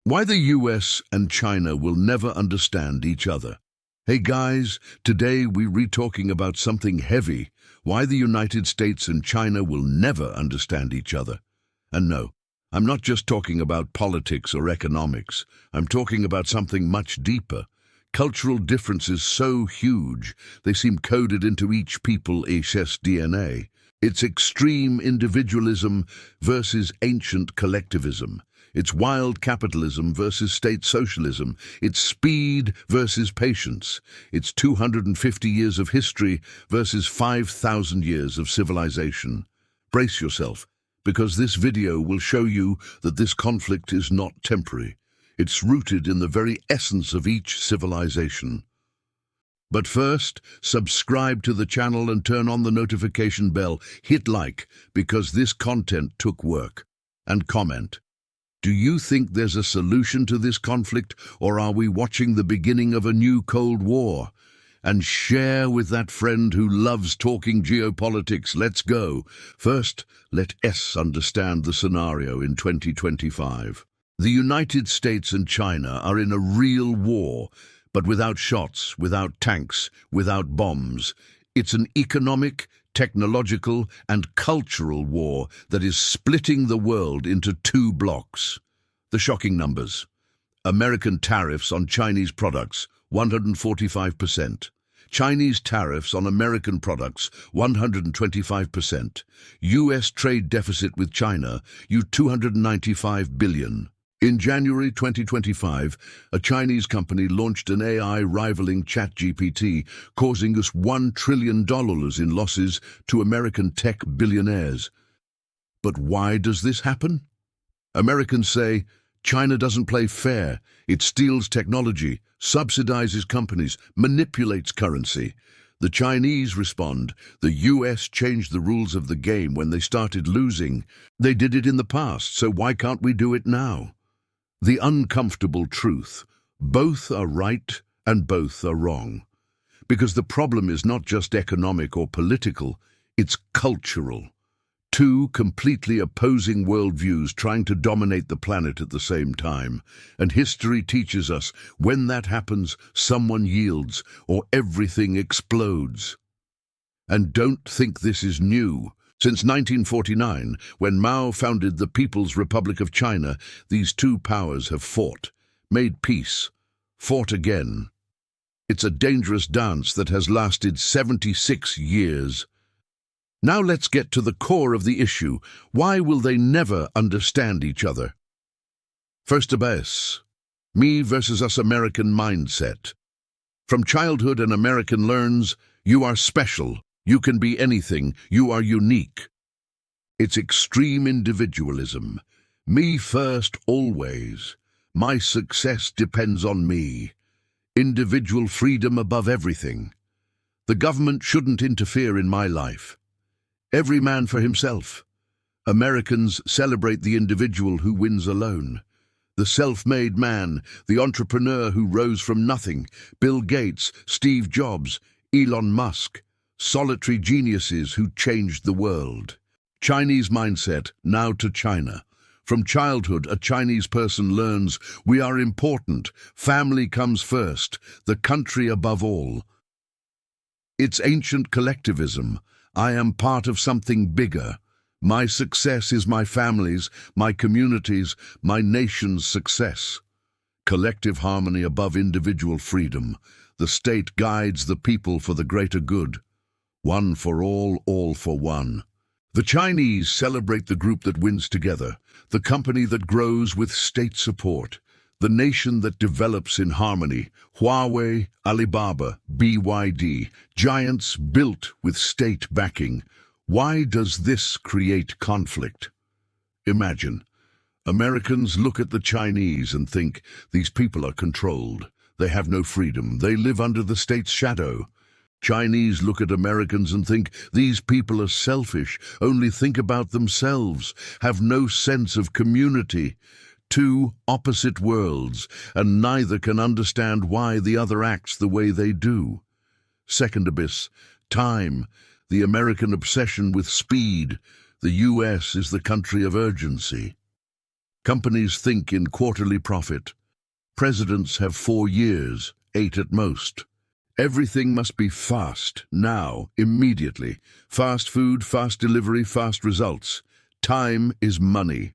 Why the US and China will never understand each other. Hey guys, today we're talking about something heavy. Why the United States and China will never understand each other. And no, I'm not just talking about politics or economics. I'm talking about something much deeper. Cultural differences so huge, they seem coded into each people's DNA. It's extreme individualism versus ancient collectivism. It's wild capitalism versus state socialism. It's speed versus patience. It's 250 years of history versus 5,000 years of civilization. Brace yourself, because this video will show you that this conflict is not temporary. It's rooted in the very essence of each civilization. But first, subscribe to the channel and turn on the notification bell. Hit like, because this content took work. And comment. Do you think there's a solution to this conflict, or are we watching the beginning of a new Cold War? And share with that friend who loves talking geopolitics. Let's go. First, let us understand the scenario in 2025. The United States and China are in a real war, but without shots, without tanks, without bombs. It's an economic, technological, and cultural war that is splitting the world into two blocks. The shocking numbers. American tariffs on Chinese products, 145%. Chinese tariffs on American products, 125%. US trade deficit with China, $295 billion. In January 2025, a Chinese company launched an AI rivaling ChatGPT, causing us $1 trillion in losses to American tech billionaires. But why does this happen? Americans say, China doesn't play fair. It steals technology, subsidizes companies, manipulates currency. The Chinese respond, the US changed the rules of the game when they started losing. They did it in the past, so why can't we do it now? The uncomfortable truth, both are right and both are wrong. Because the problem is not just economic or political, it's cultural. Two completely opposing worldviews trying to dominate the planet at the same time. And history teaches us, when that happens, someone yields or everything explodes. And don't think this is new. Since 1949, when Mao founded the People's Republic of China, these two powers have fought, made peace, fought again. It's a dangerous dance that has lasted 76 years. Now let's get to the core of the issue. Why will they never understand each other? First base, me versus us American mindset. From childhood, an American learns, you are special. You can be anything. You are unique. It's extreme individualism. Me first, always. My success depends on me. Individual freedom above everything. The government shouldn't interfere in my life. Every man for himself. Americans celebrate the individual who wins alone. The self-made man, the entrepreneur who rose from nothing. Bill Gates, Steve Jobs, Elon Musk. Solitary geniuses who changed the world. Chinese mindset, now to China. From childhood, a Chinese person learns, we are important, family comes first, the country above all. It's ancient collectivism. I am part of something bigger. My success is my family's, my community's, my nation's success. Collective harmony above individual freedom. The state guides the people for the greater good. One for all for one. The Chinese celebrate the group that wins together, the company that grows with state support, the nation that develops in harmony. Huawei, Alibaba, BYD, giants built with state backing. Why does this create conflict? Imagine, Americans look at the Chinese and think, these people are controlled. They have no freedom. They live under the state's shadow. Chinese look at Americans and think, these people are selfish, only think about themselves, have no sense of community. Two opposite worlds, and neither can understand why the other acts the way they do. Second abyss, time, the American obsession with speed. The US is the country of urgency. Companies think in quarterly profit. Presidents have 4 years, 8 at most. Everything must be fast, now, immediately. Fast food, fast delivery, fast results. Time is money.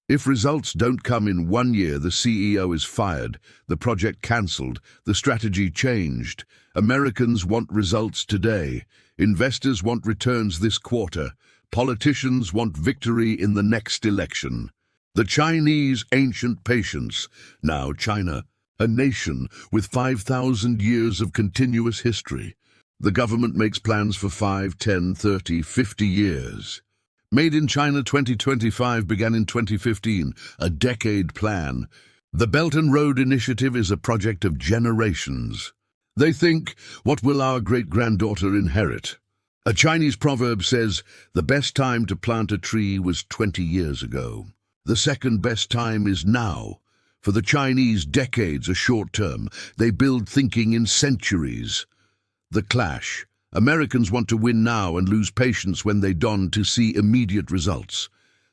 If results don't come in 1 year, the CEO is fired, the project cancelled, the strategy changed. Americans want results today. Investors want returns this quarter. Politicians want victory in the next election. The Chinese ancient patience. Now China, a nation with 5,000 years of continuous history. The government makes plans for 5, 10, 30, 50 years. Made in China 2025 began in 2015, a decade plan. The Belt and Road Initiative is a project of generations. They think, what will our great-granddaughter inherit? A Chinese proverb says, the best time to plant a tree was 20 years ago. The second best time is now. For the Chinese, decades are short term. They build thinking in centuries. The clash. Americans want to win now and lose patience when they dawn to see immediate results.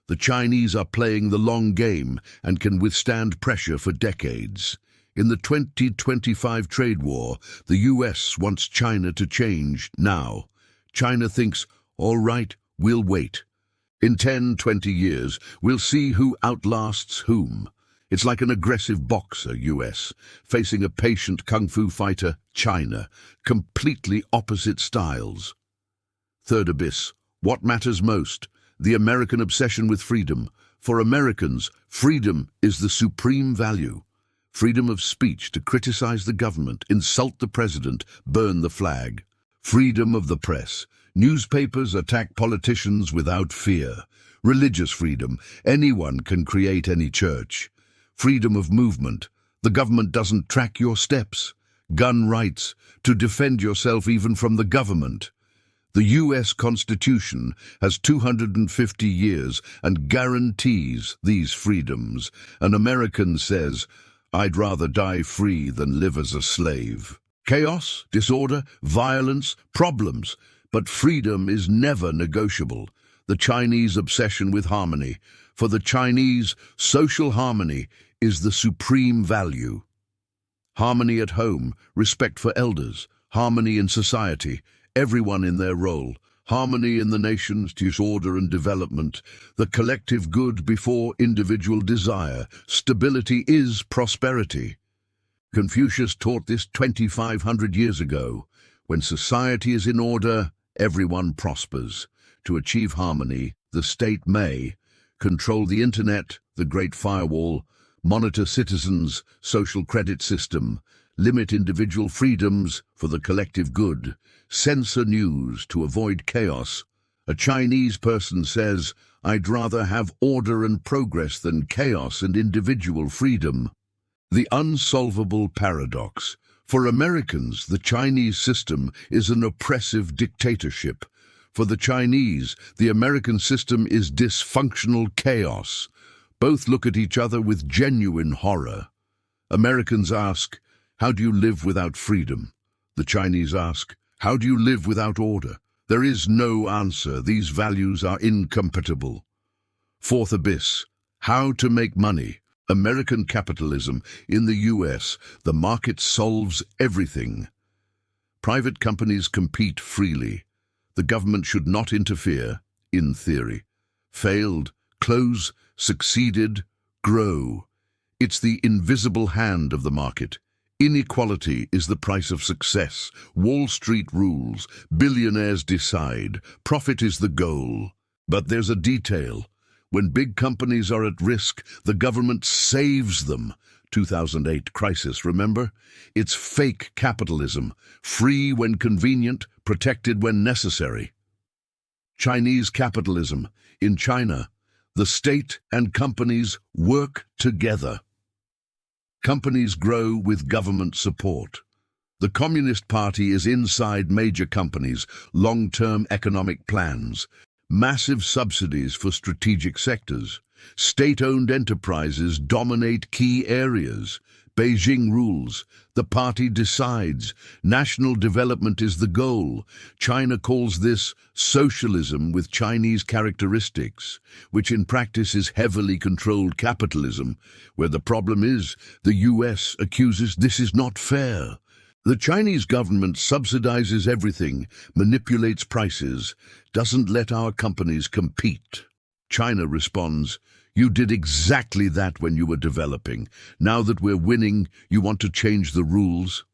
The Chinese are playing the long game and can withstand pressure for decades. In the 2025 trade war, the US wants China to change now. China thinks, all right, we'll wait. In 10, 20 years, we'll see who outlasts whom. It's like an aggressive boxer, US, facing a patient kung fu fighter, China. Completely opposite styles. Third abyss. What matters most? The American obsession with freedom. For Americans, freedom is the supreme value. Freedom of speech to criticize the government, insult the president, burn the flag. Freedom of the press. Newspapers attack politicians without fear. Religious freedom. Anyone can create any church. Freedom of movement. The government doesn't track your steps. Gun rights. To defend yourself even from the government. The US Constitution has 250 years and guarantees these freedoms. An American says, I'd rather die free than live as a slave. Chaos, disorder, violence, problems. But freedom is never negotiable. The Chinese obsession with harmony. For the Chinese, social harmony is the supreme value. Harmony at home, respect for elders, harmony in society, everyone in their role, harmony in the nation's disorder and development, the collective good before individual desire. Stability is prosperity. Confucius taught this 2,500 years ago. When society is in order, everyone prospers. To achieve harmony, the state may control the internet, the Great Firewall, monitor citizens' social credit system, limit individual freedoms for the collective good, censor news to avoid chaos. A Chinese person says, I'd rather have order and progress than chaos and individual freedom. The unsolvable paradox. For Americans, the Chinese system is an oppressive dictatorship. For the Chinese, the American system is dysfunctional chaos. Both look at each other with genuine horror. Americans ask, how do you live without freedom? The Chinese ask, how do you live without order? There is no answer. These values are incompatible. Fourth abyss. How to make money. American capitalism. In the US, the market solves everything. Private companies compete freely. The government should not interfere, in theory. Failed, close, succeeded, grow. It's the invisible hand of the market. Inequality is the price of success. Wall Street rules. Billionaires decide. Profit is the goal. But there's a detail. When big companies are at risk, the government saves them. 2008 crisis, remember? It's fake capitalism. Free when convenient, protected when necessary. Chinese capitalism. In China, the state and companies work together. Companies grow with government support. The Communist Party is inside major companies, long-term economic plans. Massive subsidies for strategic sectors. State-owned enterprises dominate key areas. Beijing rules. The party decides. National development is the goal. China calls this socialism with Chinese characteristics, which in practice is heavily controlled capitalism, where the problem is the US accuses this is not fair. The Chinese government subsidizes everything, manipulates prices, doesn't let our companies compete. China responds, "You did exactly that when you were developing. Now that we're winning, you want to change the rules?"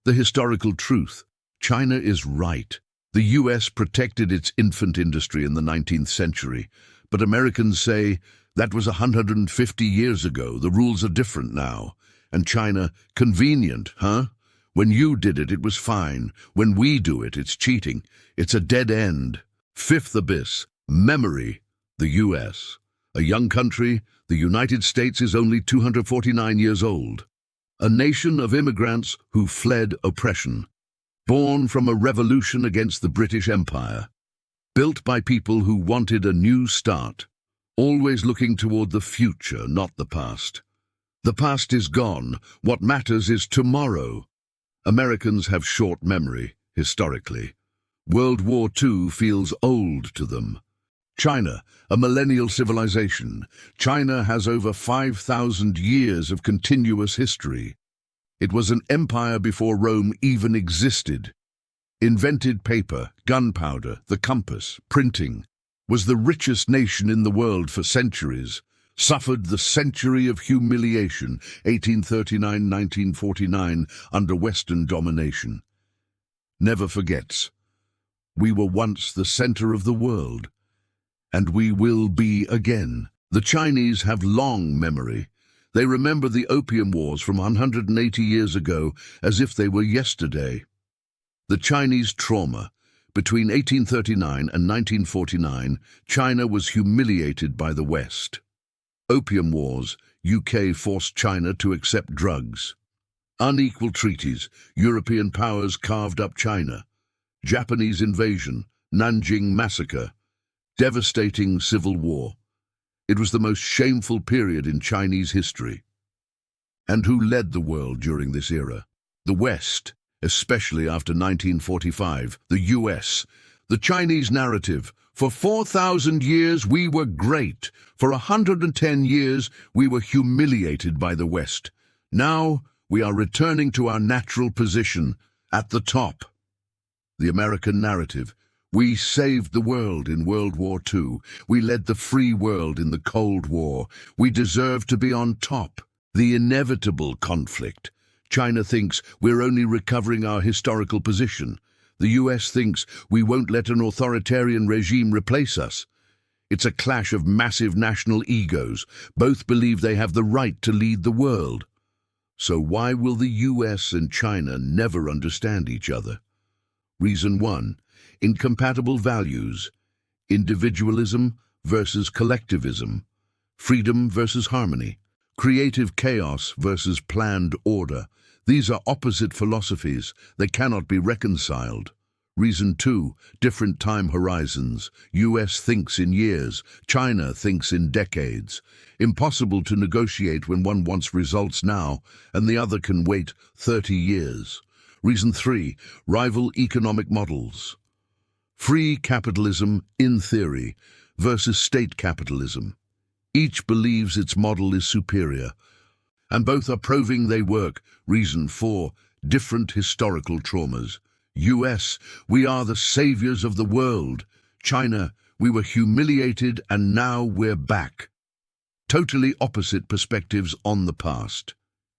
The historical truth. China is right. The US protected its infant industry in the 19th century, but Americans say that was 150 years ago. The rules are different now. And China, convenient, huh? When you did it, it was fine. When we do it, it's cheating. It's a dead end. Fifth abyss. Memory. The US. A young country, the United States is only 249 years old. A nation of immigrants who fled oppression. Born from a revolution against the British Empire. Built by people who wanted a new start. Always looking toward the future, not the past. The past is gone. What matters is tomorrow. Americans have short memory, historically. World War II feels old to them. China, a millennial civilization. China has over 5,000 years of continuous history. It was an empire before Rome even existed. Invented paper, gunpowder, the compass, printing. Was the richest nation in the world for centuries. Suffered the century of humiliation, 1839-1949, under Western domination. Never forgets. We were once the center of the world. And we will be again. The Chinese have long memory. They remember the Opium Wars from 180 years ago as if they were yesterday. The Chinese trauma. Between 1839 and 1949, China was humiliated by the West. Opium Wars. UK forced China to accept drugs. Unequal treaties. European powers carved up China. Japanese invasion. Nanjing massacre. Devastating civil war. It was the most shameful period in Chinese history. And who led the world during this era? The West, especially after 1945, the US. The Chinese narrative. For 4,000 years we were great. For 110 years we were humiliated by the West. Now we are returning to our natural position, at the top. The American narrative. We saved the world in World War II. We led the free world in the Cold War. We deserve to be on top. The inevitable conflict. China thinks we're only recovering our historical position. The US thinks we won't let an authoritarian regime replace us. It's a clash of massive national egos. Both believe they have the right to lead the world. So why will the US and China never understand each other? Reason 1. Incompatible values. Individualism versus collectivism. Freedom versus harmony. Creative chaos versus planned order. These are opposite philosophies. They cannot be reconciled. Reason 2. Different time horizons. US thinks in years. China thinks in decades. Impossible to negotiate when one wants results now and the other can wait 30 years. Reason 3. Rival economic models. Free capitalism, in theory, versus state capitalism. Each believes its model is superior, and both are proving they work. Reason 4. Different historical traumas. US, we are the saviors of the world. China, we were humiliated and now we're back. Totally opposite perspectives on the past.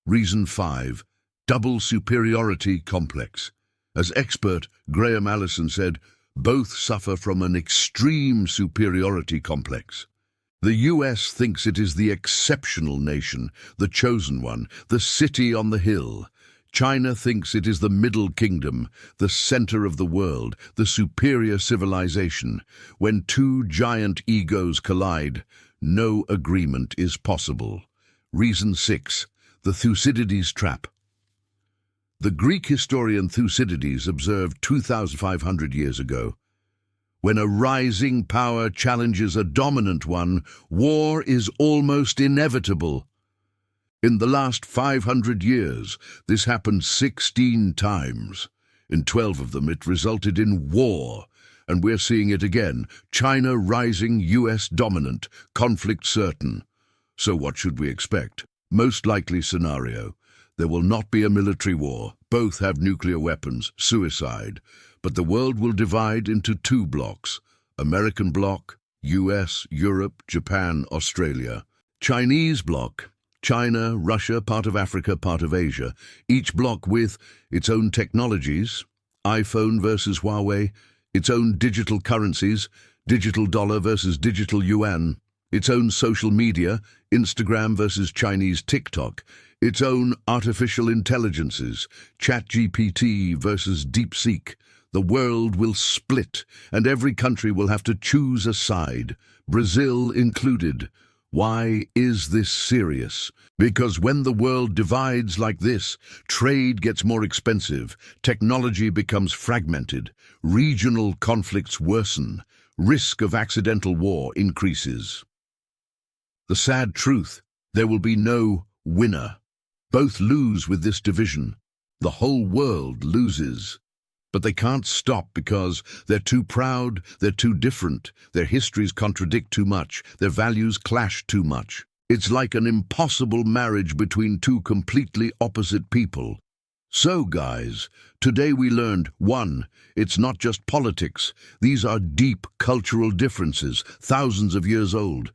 Reason 5. Double superiority complex. As expert Graham Allison said, both suffer from an extreme superiority complex. The US thinks it is the exceptional nation, the chosen one, the city on the hill. China thinks it is the Middle Kingdom, the center of the world, the superior civilization. When two giant egos collide, no agreement is possible. Reason 6. The Thucydides trap. The Greek historian Thucydides observed 2,500 years ago, When a rising power challenges a dominant one, war is almost inevitable. In the last 500 years, this happened 16 times. In 12 of them, it resulted in war. And we're seeing it again. China rising, US dominant, conflict certain. So what should we expect? Most likely scenario. There will not be a military war. Both have nuclear weapons, suicide. But the world will divide into two blocs. American bloc, US, Europe, Japan, Australia. Chinese bloc. China, Russia, part of Africa, part of Asia, each bloc with its own technologies, iPhone versus Huawei, its own digital currencies, digital dollar versus digital yuan, its own social media, Instagram versus Chinese TikTok, its own artificial intelligences, ChatGPT versus DeepSeek. The world will split, and every country will have to choose a side, Brazil included. Why is this serious? Because when the world divides like this, trade gets more expensive, technology becomes fragmented, regional conflicts worsen, risk of accidental war increases. The sad truth, there will be no winner. Both lose with this division. The whole world loses. But they can't stop because they're too proud, they're too different, their histories contradict too much, their values clash too much. It's like an impossible marriage between two completely opposite people. So, guys, today we learned, 1, it's not just politics. These are deep cultural differences, thousands of years old.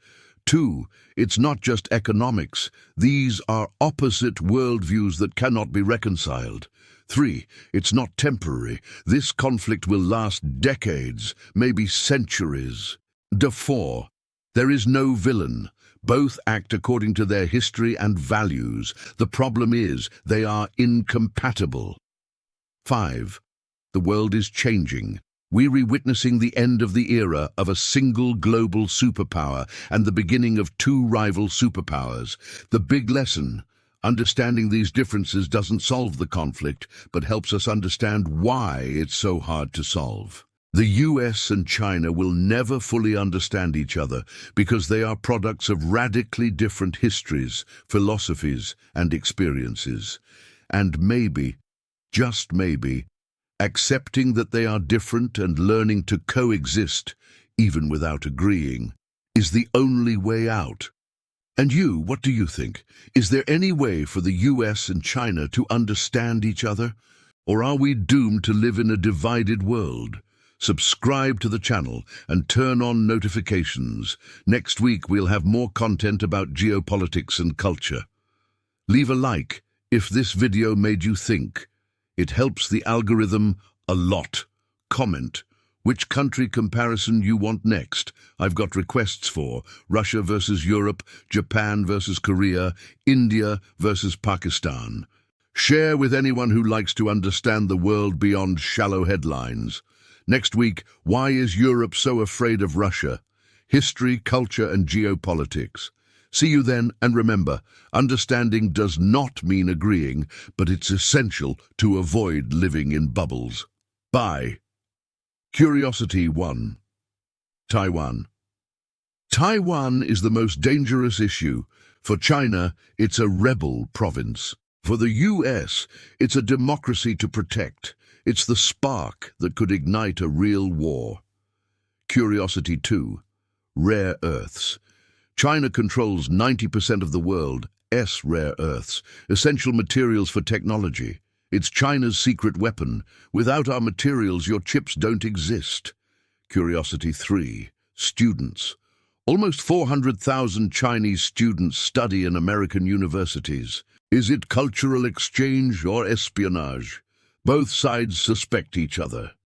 2, it's not just economics. These are opposite worldviews that cannot be reconciled. 3, it's not temporary. This conflict will last decades, maybe centuries. 4, there is no villain. Both act according to their history and values. The problem is they are incompatible. 5, the world is changing. We're witnessing the end of the era of a single global superpower and the beginning of two rival superpowers. The big lesson: understanding these differences doesn't solve the conflict, but helps us understand why it's so hard to solve. The US and China will never fully understand each other because they are products of radically different histories, philosophies, and experiences. And maybe, just maybe, accepting that they are different and learning to coexist, even without agreeing, is the only way out. And you, what do you think? Is there any way for the US and China to understand each other? Or are we doomed to live in a divided world? Subscribe to the channel and turn on notifications. Next week we'll have more content about geopolitics and culture. Leave a like if this video made you think. It helps the algorithm a lot. Comment which country comparison you want next. I've got requests for Russia versus Europe, Japan versus Korea, India versus Pakistan. Share with anyone who likes to understand the world beyond shallow headlines. Next week, why is Europe so afraid of Russia? History, culture, and geopolitics. See you then, and remember, understanding does not mean agreeing, but it's essential to avoid living in bubbles. Bye. Curiosity 1. Taiwan. Taiwan is the most dangerous issue. For China, it's a rebel province. For the US, it's a democracy to protect. It's the spark that could ignite a real war. Curiosity 2. Rare earths. China controls 90% of the world's rare earths, essential materials for technology. It's China's secret weapon. Without our materials, your chips don't exist. Curiosity 3. Students. Almost 400,000 Chinese students study in American universities. Is it cultural exchange or espionage? Both sides suspect each other.